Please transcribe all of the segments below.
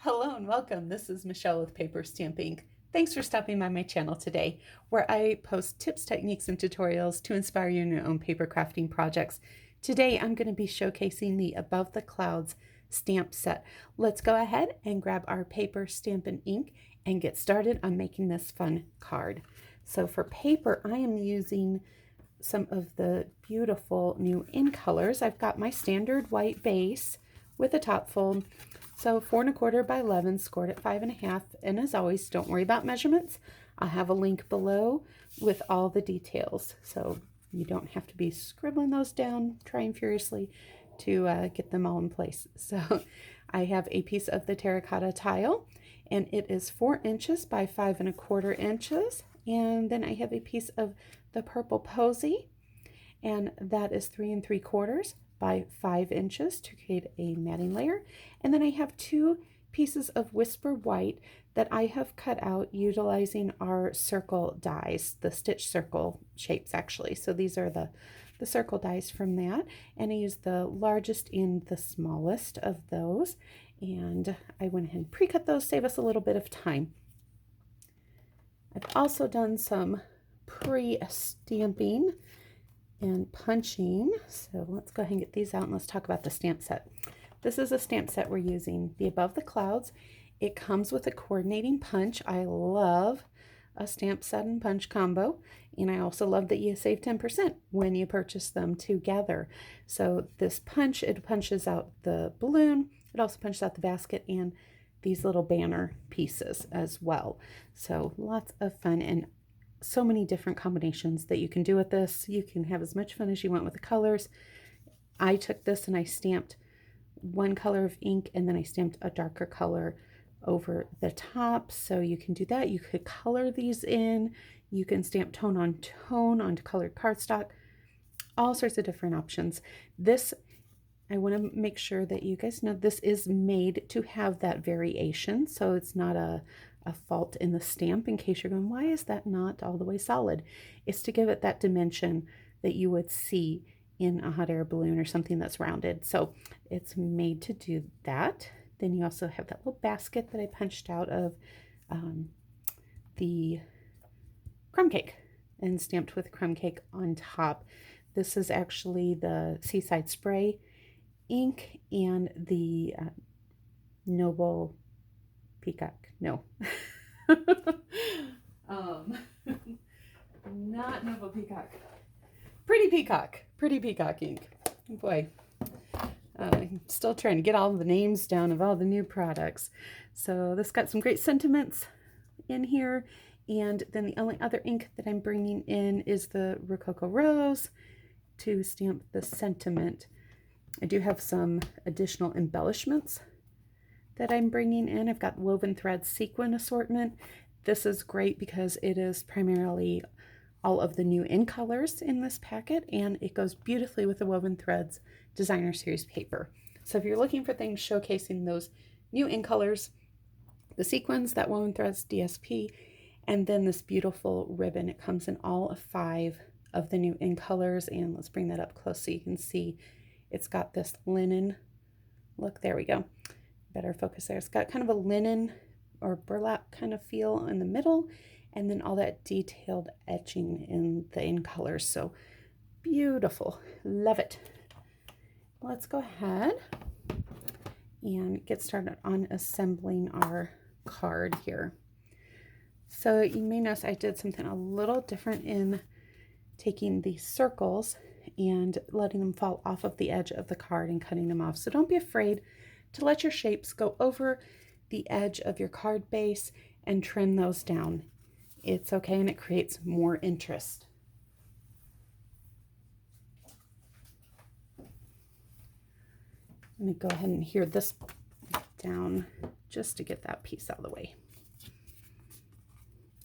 Hello and welcome. This is Michelle with PaperStampInk. Thanks for stopping by my channel today, where I post tips, techniques, and tutorials to inspire you in your own paper crafting projects. Today, I'm going to be showcasing the Above the Clouds stamp set. Let's go ahead and grab our paper, Stampin' Ink, and get started on making this fun card. So for paper, I am using some of the beautiful new in colors. I've got my standard white base with a top fold. So 4¼ by 11, scored at 5½. And as always, don't worry about measurements. I'll have a link below with all the details. So you don't have to be scribbling those down, trying furiously to get them all in place. So I have a piece of the terracotta tile, and it is 4 inches by 5¼ inches. And then I have a piece of the purple posy, and that is 3¾ by 5 inches to create a matting layer. And then I have 2 pieces of Whisper White that I have cut out utilizing our circle dies, the stitch circle shapes actually. So these are the circle dies from that. And I used the largest and the smallest of those. And I went ahead and pre-cut those, save us a little bit of time. I've also done some pre-stamping and punching. So let's go ahead and get these out and let's talk about the stamp set. This is a stamp set we're using, the Above the Clouds. It comes with a coordinating punch. I love a stamp set and punch combo. And I also love that you save 10% when you purchase them together. So this punch, it punches out the balloon. It also punches out the basket and these little banner pieces as well. So lots of fun and so many different combinations that you can do with this. You can have as much fun as you want with the colors. I took this and I stamped one color of ink, and then I stamped a darker color over the top. So you can do that. You could color these in. You can stamp tone on tone onto colored cardstock. All sorts of different options. This, I want to make sure that you guys know this is made to have that variation. So it's not a fault in the stamp in case you're going, why is that not all the way solid? It's to give it that dimension that you would see in a hot air balloon or something that's rounded. So it's made to do that. Then you also have that little basket that I punched out of the crumb cake and stamped with crumb cake on top. This is actually the Seaside Spray ink and the Noble Peacock. No. Not Noble Peacock. Pretty Peacock ink. Boy, I'm still trying to get all the names down of all the new products. So this got some great sentiments in here. And then the only other ink that I'm bringing in is the Rococo Rose to stamp the sentiment. I do have some additional embellishments that I'm bringing in. I've got woven thread sequin assortment. This is great because it is primarily all of the new in colors in this packet, and it goes beautifully with the Woven Threads Designer Series paper. So if you're looking for things showcasing those new in colors, the sequins, that Woven Threads DSP, and then this beautiful ribbon. It comes in all of 5 of the new in colors, and let's bring that up close so you can see it's got this linen look. There we go. Better focus there. It's got kind of a linen or burlap kind of feel in the middle, and then all that detailed etching in the in colors. So beautiful. Love it. Let's go ahead and get started on assembling our card here. So you may notice I did something a little different in taking these circles and letting them fall off of the edge of the card and cutting them off. So don't be afraid to let your shapes go over the edge of your card base and trim those down. It's okay, and it creates more interest. Let me go ahead and hear this down just to get that piece out of the way.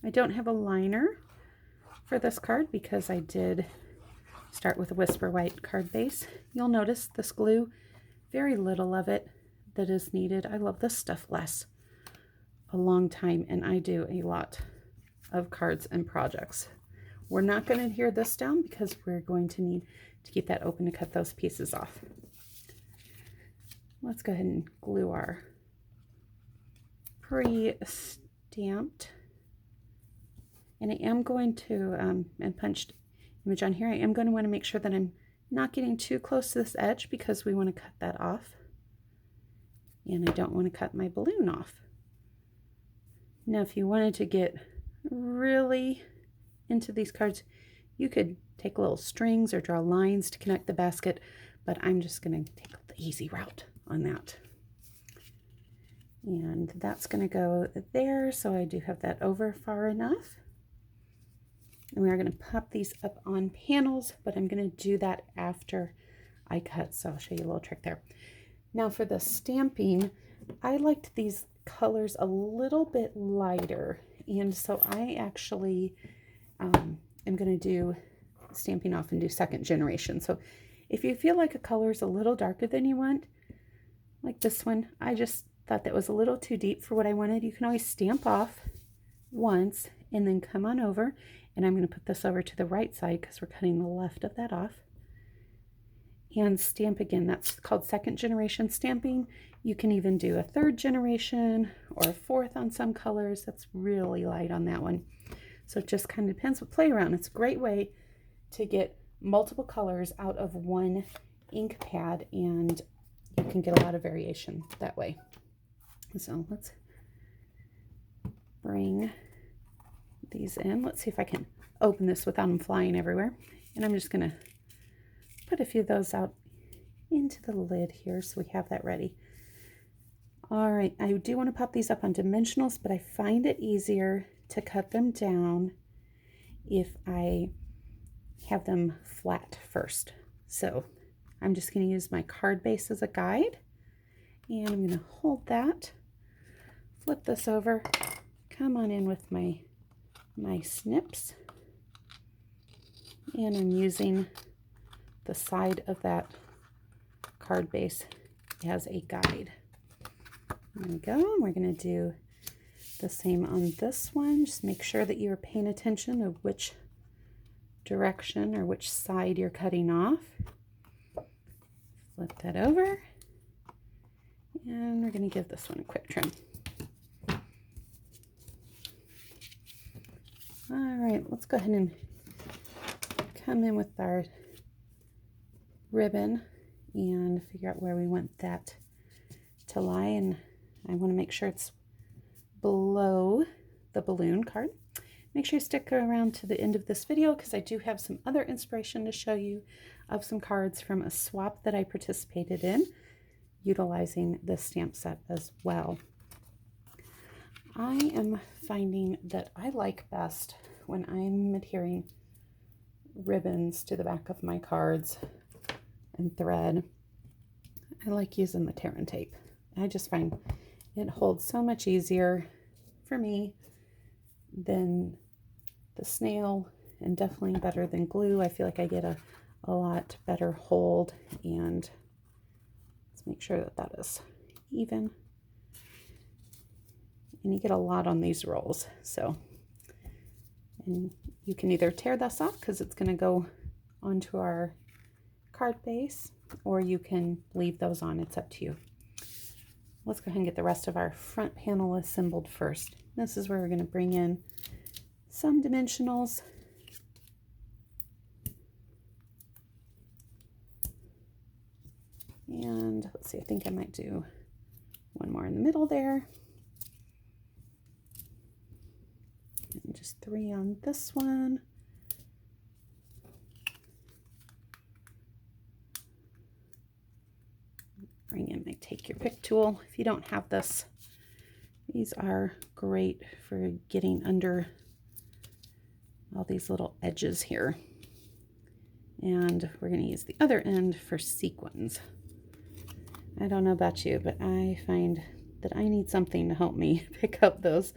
I don't have a liner for this card because I did start with a Whisper White card base. You'll notice this glue, very little of it that is needed. I love this stuff lasts a long time, and I do a lot of cards and projects. We're not going to adhere this down because we're going to need to keep that open to cut those pieces off. Let's go ahead and glue our pre-stamped. And I am going to, and punched image on here, I am going to want to make sure that I'm not getting too close to this edge because we want to cut that off. And I don't want to cut my balloon off. Now, if you wanted to get really into these cards, you could take little strings or draw lines to connect the basket, but I'm just going to take the easy route on that. And that's going to go there, so I do have that over far enough. And we are going to pop these up on panels, but I'm going to do that after I cut, so I'll show you a little trick there. Now for the stamping, I liked these colors a little bit lighter, and so I actually am going to do Stampin' Off and do second generation. So if you feel like a color is a little darker than you want, like this one, I just thought that was a little too deep for what I wanted. You can always stamp off once and then come on over, and I'm going to put this over to the right side because we're cutting the left of that off, and stamp again. That's called second generation stamping. You can even do a third generation or a fourth on some colors. That's really light on that one. So it just kind of depends. But play around. It's a great way to get multiple colors out of one ink pad, and you can get a lot of variation that way. So let's bring these in. Let's see if I can open this without them flying everywhere. And I'm just going to put a few of those out into the lid here so we have that ready. All right, I do want to pop these up on dimensionals, but I find it easier to cut them down if I have them flat first. So I'm just going to use my card base as a guide, and I'm going to hold that, flip this over, come on in with my snips, and I'm using the side of that card base as a guide. There we go. And we're going to do the same on this one. Just make sure that you're paying attention to which direction or which side you're cutting off. Flip that over, and we're going to give this one a quick trim. All right, let's go ahead and come in with our ribbon and figure out where we want that to lie, and I want to make sure it's below the balloon card. Make sure you stick around to the end of this video because I do have some other inspiration to show you of some cards from a swap that I participated in utilizing this stamp set as well. I am finding that I like best when I'm adhering ribbons to the back of my cards and thread. I like using the tear and tape. I just find it holds so much easier for me than the snail, and definitely better than glue. I feel like I get a lot better hold, and let's make sure that that is even. And you get a lot on these rolls. So, and you can either tear this off because it's going to go onto our card base, or you can leave those on. It's up to you. Let's go ahead and get the rest of our front panel assembled first. This is where we're going to bring in some dimensionals. And let's see, I think I might do one more in the middle there. And just 3 on this one. Bring in my take your pick tool. If you don't have this, these are great for getting under all these little edges here. And we're going to use the other end for sequins. I don't know about you, but I find that I need something to help me pick up those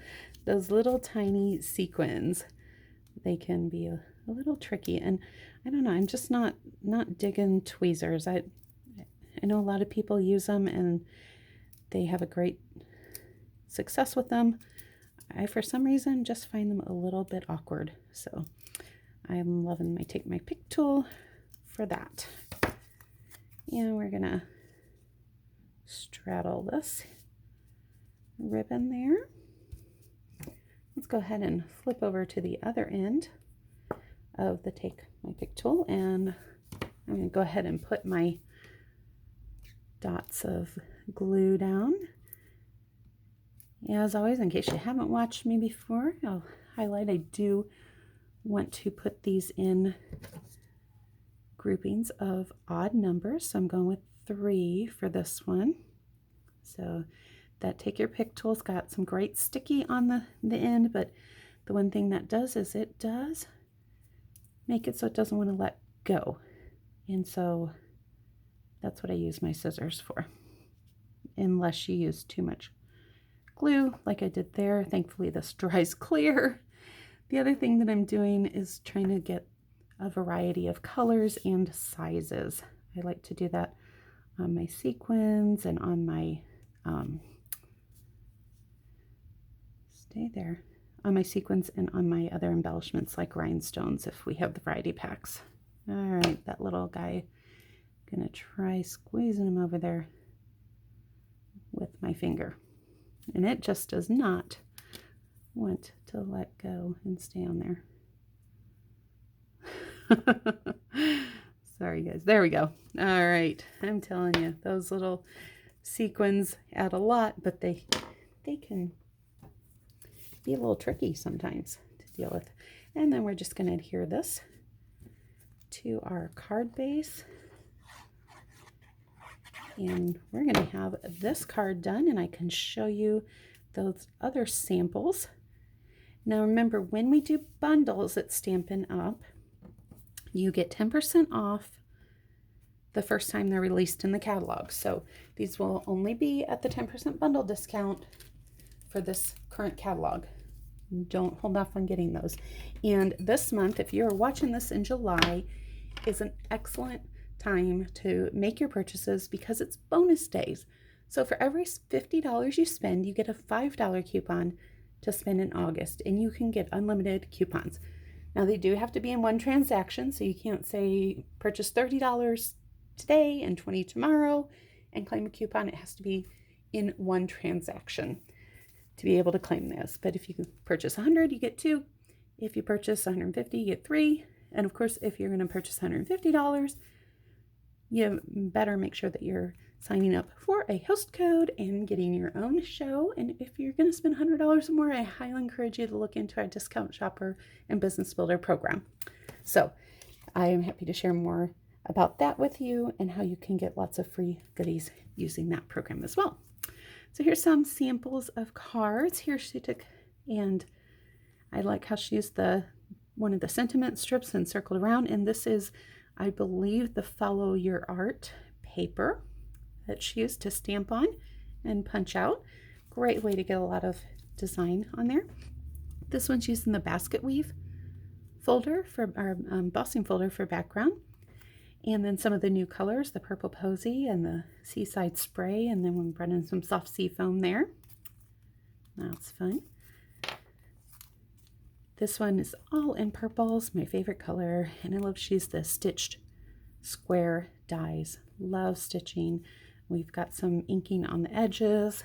little tiny sequins. They can be a little tricky, and I don't know, I'm just not digging tweezers. I know a lot of people use them and they have a great success with them. I, for some reason, just find them a little bit awkward. So I'm loving my take my pick tool for that. And we're gonna straddle this ribbon there. Let's go ahead and flip over to the other end of the Take My Pick tool, and I'm going to go ahead and put my dots of glue down. As always, in case you haven't watched me before, I'll highlight I do want to put these in groupings of odd numbers, so I'm going with 3 for this one. So that Take Your Pick tool's got some great sticky on the end, but the one thing that does is it does make it so it doesn't want to let go. And so that's what I use my scissors for, unless you use too much glue like I did there. Thankfully this dries clear. The other thing that I'm doing is trying to get a variety of colors and sizes. I like to do that on my sequins and on my on my sequins and on my other embellishments like rhinestones if we have the variety packs. All right, that little guy, gonna try squeezing him over there with my finger, and it just does not want to let go and stay on there. Sorry guys, there we go. All right, I'm telling you, those little sequins add a lot, but they can be a little tricky sometimes to deal with. And then we're just going to adhere this to our card base, and we're going to have this card done, and I can show you those other samples. Now remember, when we do bundles at Stampin' Up, you get 10% off the first time they're released in the catalog. So these will only be at the 10% bundle discount for this current catalog. Don't hold off on getting those. And this month, if you're watching this in July, is an excellent time to make your purchases because it's bonus days. So for every $50 you spend, you get a $5 coupon to spend in August, and you can get unlimited coupons. Now they do have to be in one transaction, so you can't say purchase $30 today and $20 tomorrow and claim a coupon. It has to be in one transaction to be able to claim this. But if you purchase 100, you get 2. If you purchase 150, you get 3. And of course, if you're going to purchase $150, you better make sure that you're signing up for a host code and getting your own show. And if you're going to spend $100 or more, I highly encourage you to look into our Discount Shopper and Business Builder program. So I am happy to share more about that with you and how you can get lots of free goodies using that program as well. So here's some samples of cards. Here she took, and I like how she used one of the sentiment strips and circled around. And this is, I believe, the Follow Your Art paper that she used to stamp on and punch out. Great way to get a lot of design on there. This one's using the basket weave folder for our embossing folder for background. And then some of the new colors, the purple posy and the seaside spray, and then we're running some soft sea foam there. That's fun. This one is all in purples, my favorite color, and I love she's the stitched square dies. Love stitching. We've got some inking on the edges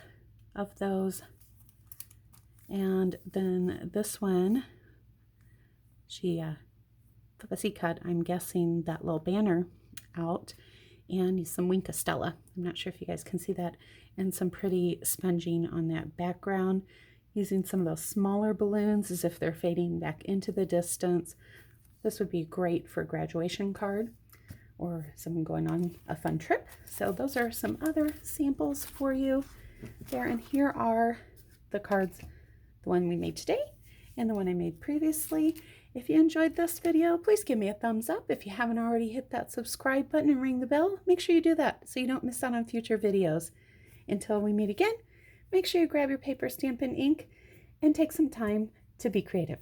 of those. And then this one, she fussy cut, I'm guessing, that little banner out, and some Wink Stella. I'm not sure if you guys can see that, and some pretty sponging on that background, using some of those smaller balloons as if they're fading back into the distance. This would be great for a graduation card or someone going on a fun trip. So those are some other samples for you there, and here are the cards, the one we made today and the one I made previously. If you enjoyed this video, please give me a thumbs up. If you haven't already, hit that subscribe button and ring the bell. Make sure you do that so you don't miss out on future videos. Until we meet again, make sure you grab your paper, Stampin' Ink, and take some time to be creative.